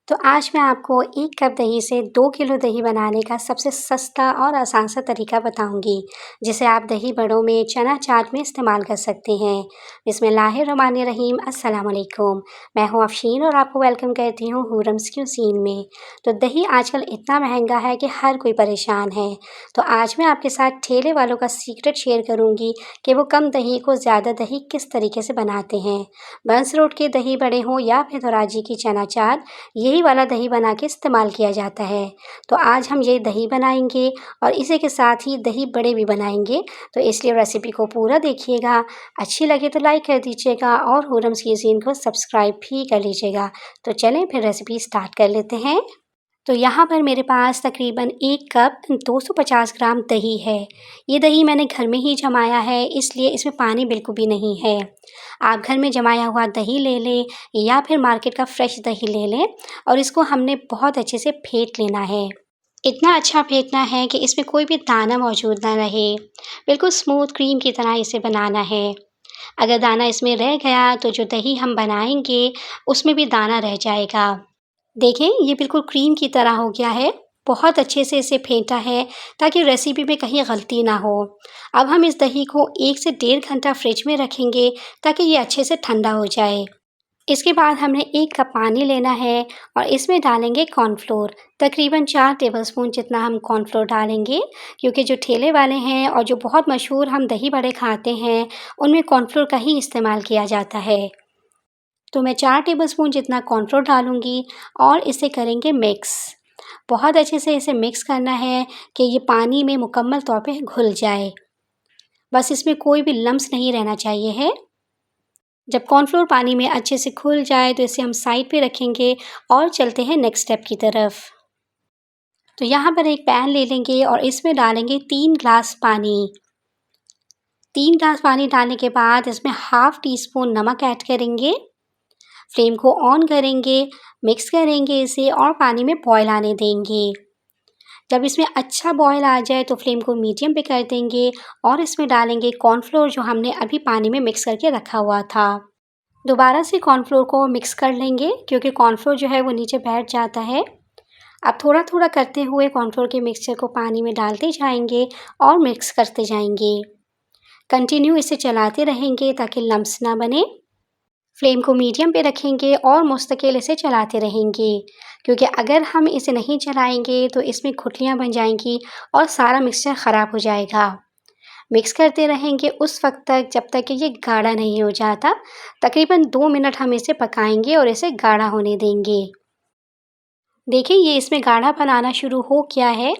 तो आज मैं आपको 1 कप दही से 2 किलो दही बनाने का सबसे सस्ता और आसान सा तरीका बताऊंगी, जिसे आप दही बड़ों में, चना चाट में इस्तेमाल कर सकते हैं। बिस्मिल्लाहिर्रहमानिर्रहीम, अस्सलाम वालेकुम। मैं हूँ अफ़शीन और आपको वेलकम कहती हूँ हूरम्स क्यूसीन में। तो दही आजकल इतना महंगा है कि हर कोई परेशान है। तो आज मैं आपके साथ ठेले वालों का सीक्रेट शेयर करूँगी कि वो कम दही को ज़्यादा दही किस तरीके से बनाते हैं। बंस रोड के दही बड़े हों या फिर धोराजी की चना चाट, यही वाला दही बना के इस्तेमाल किया जाता है। तो आज हम ये दही बनाएंगे और इसी के साथ ही दही बड़े भी बनाएंगे। तो इसलिए रेसिपी को पूरा देखिएगा। अच्छी लगे तो लाइक कर दीजिएगा और हूरम्स क्यूजीन को सब्सक्राइब भी कर लीजिएगा। तो चलें फिर रेसिपी स्टार्ट कर लेते हैं। तो यहाँ पर मेरे पास तकरीबन 1 कप 250 ग्राम दही है। ये दही मैंने घर में ही जमाया है, इसलिए इसमें पानी बिल्कुल भी नहीं है। आप घर में जमाया हुआ दही ले लें या फिर मार्केट का फ्रेश दही ले लें और इसको हमने बहुत अच्छे से फेंट लेना है। इतना अच्छा फेंटना है कि इसमें कोई भी दाना मौजूद ना रहे। बिल्कुल स्मूथ क्रीम की तरह इसे बनाना है। अगर दाना इसमें रह गया तो जो दही हम बनाएंगे उसमें भी दाना रह जाएगा। देखें, ये बिल्कुल क्रीम की तरह हो गया है। बहुत अच्छे से इसे फेंटा है ताकि रेसिपी में कहीं गलती ना हो। अब हम इस दही को 1 से 1.5 घंटा फ्रिज में रखेंगे ताकि ये अच्छे से ठंडा हो जाए। इसके बाद हमने 1 कप पानी लेना है और इसमें डालेंगे कॉर्नफ्लोर। तकरीबन 4 टेबलस्पून जितना हम कॉर्नफ्लोर डालेंगे, क्योंकि जो ठेले वाले हैं और जो बहुत मशहूर हम दही बड़े खाते हैं, उनमें कॉर्नफ्लोर का ही इस्तेमाल किया जाता है। तो मैं 4 टेबलस्पून जितना कॉर्नफ्लोर डालूँगी और इसे करेंगे मिक्स। बहुत अच्छे से इसे मिक्स करना है कि ये पानी में मुकम्मल तौर पे घुल जाए। बस इसमें कोई भी लम्स नहीं रहना चाहिए है। जब कॉर्नफ्लोर पानी में अच्छे से घुल जाए तो इसे हम साइड पे रखेंगे और चलते हैं नेक्स्ट स्टेप की तरफ। तो यहाँ पर एक पैन ले लेंगे और इसमें डालेंगे 3 ग्लास पानी। 3 ग्लास पानी डालने के बाद इसमें हाफ़ टी स्पून नमक ऐड करेंगे। फ्लेम को ऑन करेंगे, मिक्स करेंगे इसे और पानी में बॉयल आने देंगे। जब इसमें अच्छा बॉयल आ जाए तो फ्लेम को मीडियम पे कर देंगे और इसमें डालेंगे कॉर्नफ्लोर जो हमने अभी पानी में मिक्स करके रखा हुआ था। दोबारा से कॉर्नफ्लोर को मिक्स कर लेंगे क्योंकि कॉर्नफ्लोर जो है वो नीचे बैठ जाता है। अब थोड़ा-थोड़ा करते हुए कॉर्नफ्लोर के मिक्सचर को पानी में डालते जाएंगे और मिक्स करते जाएंगे। कंटिन्यू इसे चलाते रहेंगे ताकि लम्स ना बने। फ्लेम को मीडियम पे रखेंगे और मुस्तकिल इसे चलाते रहेंगे, क्योंकि अगर हम इसे नहीं चलाएंगे तो इसमें गुठलियाँ बन जाएंगी और सारा मिक्सचर ख़राब हो जाएगा। मिक्स करते रहेंगे उस वक्त तक जब तक कि ये गाढ़ा नहीं हो जाता। तकरीबन 2 मिनट हम इसे पकाएंगे और इसे गाढ़ा होने देंगे। देखिए, ये इसमें गाढ़ापन आना शुरू हो गया है।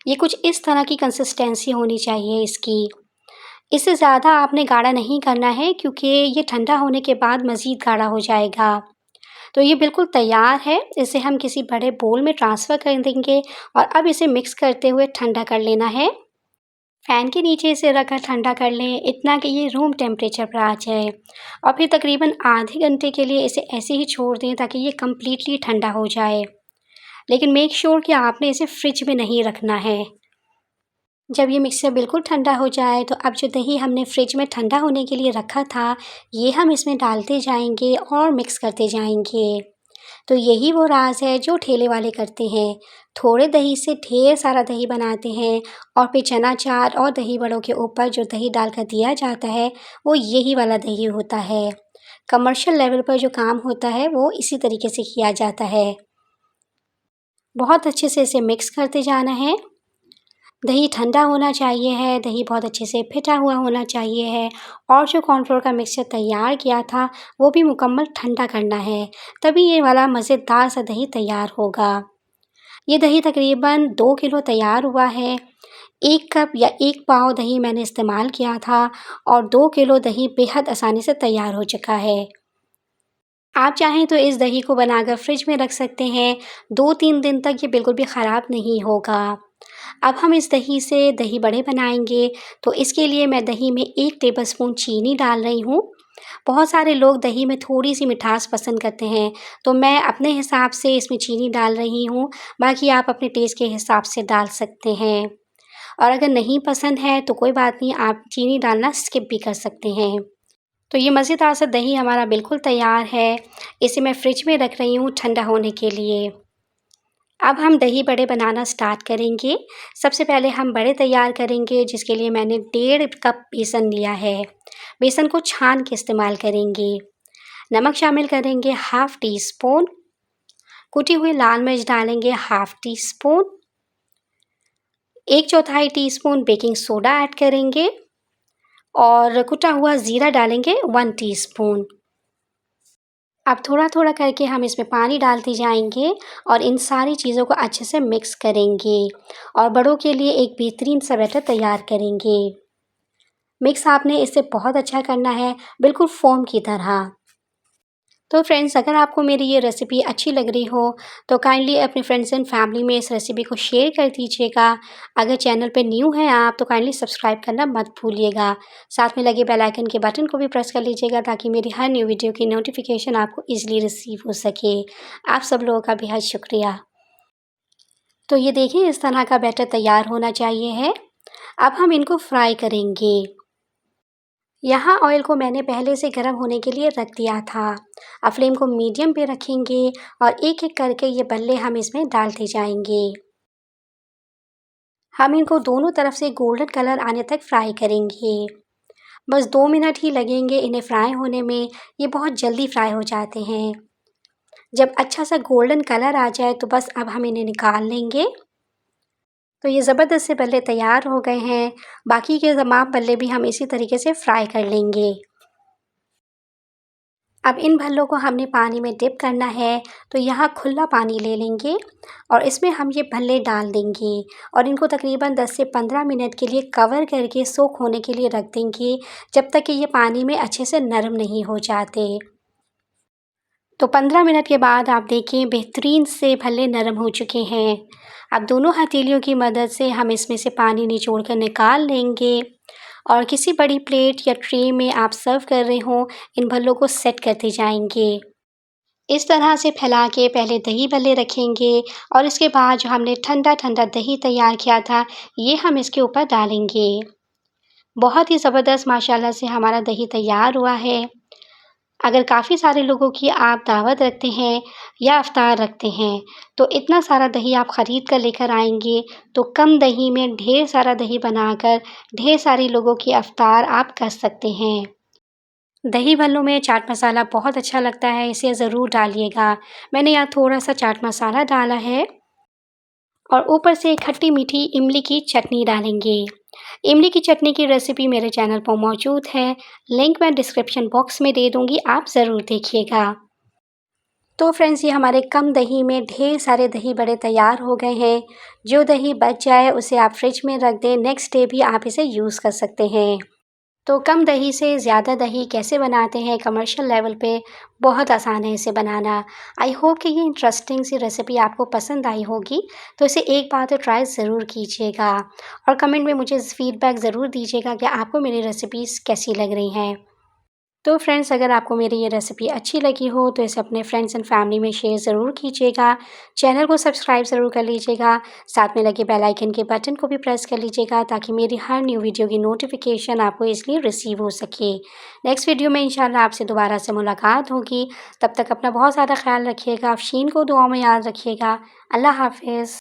ये कुछ इस तरह की कंसिस्टेंसी होनी चाहिए इसकी। इससे ज़्यादा आपने गाढ़ा नहीं करना है क्योंकि ये ठंडा होने के बाद मज़ीद गाढ़ा हो जाएगा। तो ये बिल्कुल तैयार है। इसे हम किसी बड़े बोल में ट्रांसफ़र कर देंगे और अब इसे मिक्स करते हुए ठंडा कर लेना है। फ़ैन के नीचे इसे रखकर ठंडा कर लें, इतना कि ये रूम टेम्परेचर पर आ जाए और फिर तकरीबन आधे घंटे के लिए इसे ऐसे ही छोड़ दें ताकि ये कम्प्लीटली ठंडा हो जाए। लेकिन मेक श्योर कि आपने इसे फ्रिज में नहीं रखना है। जब ये मिक्सचर बिल्कुल ठंडा हो जाए तो अब जो दही हमने फ्रिज में ठंडा होने के लिए रखा था, ये हम इसमें डालते जाएंगे और मिक्स करते जाएंगे। तो यही वो राज है जो ठेले वाले करते हैं। थोड़े दही से ढेर सारा दही बनाते हैं और फिर चना चाट और दही बड़ों के ऊपर जो दही डालकर दिया जाता है, वो यही वाला दही होता है। कमर्शियल लेवल पर जो काम होता है वो इसी तरीके से किया जाता है। बहुत अच्छे से इसे मिक्स करते जाना है। दही ठंडा होना चाहिए है, दही बहुत अच्छे से फिटा हुआ होना चाहिए है और जो कॉर्नफ्लोर का मिक्सचर तैयार किया था वो भी मुकम्मल ठंडा करना है, तभी ये वाला मज़ेदार सा दही तैयार होगा। ये दही तकरीबन 2 किलो तैयार हुआ है। 1 कप या 1 पाव दही मैंने इस्तेमाल किया था और 2 किलो दही बेहद आसानी से तैयार हो चुका है। आप चाहें तो इस दही को बनाकर फ्रिज में रख सकते हैं। 2-3 दिन तक ये बिल्कुल भी ख़राब नहीं होगा। अब हम इस दही से दही बड़े बनाएंगे, तो इसके लिए मैं दही में 1 टेबलस्पून चीनी डाल रही हूँ। बहुत सारे लोग दही में थोड़ी-सी मिठास पसंद करते हैं, तो मैं अपने हिसाब से इसमें चीनी डाल रही हूँ। बाकी आप अपने टेस्ट के हिसाब से डाल सकते हैं और अगर नहीं पसंद है तो कोई बात नहीं, आप चीनी डालना स्किप भी कर सकते हैं। तो ये मज़ेदार सा दही हमारा बिल्कुल तैयार है। इसे मैं फ्रिज में रख रही हूँ ठंडा होने के लिए। अब हम दही बड़े बनाना स्टार्ट करेंगे। सबसे पहले हम बड़े तैयार करेंगे, जिसके लिए मैंने 1.5 कप बेसन लिया है। बेसन को छान के इस्तेमाल करेंगे। नमक शामिल करेंगे हाफ़ टी स्पून। कुटी हुई लाल मिर्च डालेंगे half tea spoon. 1/4 teaspoon baking soda add करेंगे और कुटा हुआ ज़ीरा डालेंगे 1 टीस्पून। अब थोड़ा-थोड़ा करके हम इसमें पानी डालते जाएँगे और इन सारी चीज़ों को अच्छे से मिक्स करेंगे और बड़ों के लिए एक बेहतरीन सा बैटर तैयार करेंगे। मिक्स आपने इसे बहुत अच्छा करना है, बिल्कुल फ़ोम की तरह। तो फ्रेंड्स, अगर आपको मेरी ये रेसिपी अच्छी लग रही हो तो काइंडली अपने फ्रेंड्स एंड फैमिली में इस रेसिपी को शेयर कर दीजिएगा। अगर चैनल पे न्यू हैं आप तो काइंडली सब्सक्राइब करना मत भूलिएगा। साथ में लगे बेल आइकन के बटन को भी प्रेस कर लीजिएगा ताकि मेरी हर न्यू वीडियो की नोटिफिकेशन आपको ईज़िली रिसीव हो सके। आप सब लोगों का बेहद शुक्रिया। तो ये देखिए इस तरह का बैटर तैयार होना चाहिए है। अब हम इनको फ्राई करेंगे। यहाँ ऑयल को मैंने पहले से गर्म होने के लिए रख दिया था। अब फ्लेम को मीडियम पे रखेंगे और एक-एक करके ये बल्ले हम इसमें डालते जाएंगे। हम इनको दोनों तरफ से गोल्डन कलर आने तक फ्राई करेंगे। बस 2 मिनट ही लगेंगे इन्हें फ्राई होने में, ये बहुत जल्दी फ्राई हो जाते हैं। जब अच्छा सा गोल्डन कलर आ जाए तो बस अब हम इन्हें निकाल लेंगे। तो ये ज़बरदस्त से बल्ले तैयार हो गए हैं। बाकी के तमाम बल्ले भी हम इसी तरीके से फ्राई कर लेंगे। अब इन भल्लों को हमने पानी में डिप करना है, तो यहाँ खुला पानी ले लेंगे और इसमें हम ये भल्ले डाल देंगे और इनको तकरीबन 10 से 15 मिनट के लिए कवर करके सोक होने के लिए रख देंगे, जब तक कि ये पानी में अच्छे से नरम नहीं हो जाते। तो 15 मिनट के बाद आप देखिए बेहतरीन से भल्ले नरम हो चुके हैं। अब दोनों हथेलियों की मदद से हम इसमें से पानी निचोड़ कर निकाल लेंगे और किसी बड़ी प्लेट या ट्रे में आप सर्व कर रहे हों, इन भल्लों को सेट करते जाएंगे। इस तरह से फैला के पहले दही भल्ले रखेंगे और इसके बाद जो हमने ठंडा-ठंडा दही तैयार किया था, ये हम इसके ऊपर डालेंगे। बहुत ही ज़बरदस्त माशाल्लाह से हमारा दही तैयार हुआ है। अगर काफ़ी सारे लोगों की आप दावत रखते हैं या इफ्तार रखते हैं, तो इतना सारा दही आप ख़रीद कर लेकर आएँगे, तो कम दही में ढेर सारा दही बनाकर ढेर सारे लोगों की इफ्तार आप कर सकते हैं। दही भल्लों में चाट मसाला बहुत अच्छा लगता है, इसे ज़रूर डालिएगा। मैंने यहाँ थोड़ा-सा चाट मसाला डाला है और ऊपर से खट्टी-मीठी इमली की चटनी डालेंगे। इमली की चटनी की रेसिपी मेरे चैनल पर मौजूद है, लिंक मैं डिस्क्रिप्शन बॉक्स में दे दूँगी, आप ज़रूर देखिएगा। तो फ्रेंड्स, ये हमारे कम दही में ढेर सारे दही बड़े तैयार हो गए हैं। जो दही बच जाए उसे आप फ्रिज में रख दें, नेक्स्ट डे भी आप इसे यूज़ कर सकते हैं। तो कम दही से ज़्यादा दही कैसे बनाते हैं कमर्शियल लेवल पे, बहुत आसान है इसे बनाना। आई होप कि ये इंटरेस्टिंग सी रेसिपी आपको पसंद आई होगी, तो इसे एक बार तो ट्राई ज़रूर कीजिएगा और कमेंट में मुझे फ़ीडबैक ज़रूर दीजिएगा कि आपको मेरी रेसिपीज़ कैसी लग रही हैं। तो फ्रेंड्स, अगर आपको मेरी ये रेसिपी अच्छी लगी हो तो इसे अपने फ्रेंड्स एंड फैमिली में शेयर ज़रूर कीजिएगा। चैनल को सब्सक्राइब ज़रूर कर लीजिएगा। साथ में लगे बेल आइकन के बटन को भी प्रेस कर लीजिएगा ताकि मेरी हर न्यू वीडियो की नोटिफिकेशन आपको ईज़िली रिसीव हो सके। नेक्स्ट वीडियो में इंशाल्लाह आपसे दोबारा से मुलाकात होगी। तब तक अपना बहुत ज़्यादा ख़्याल रखिएगा। आफ़रीन को दुआओं में याद रखिएगा। अल्लाह हाफ़िज़।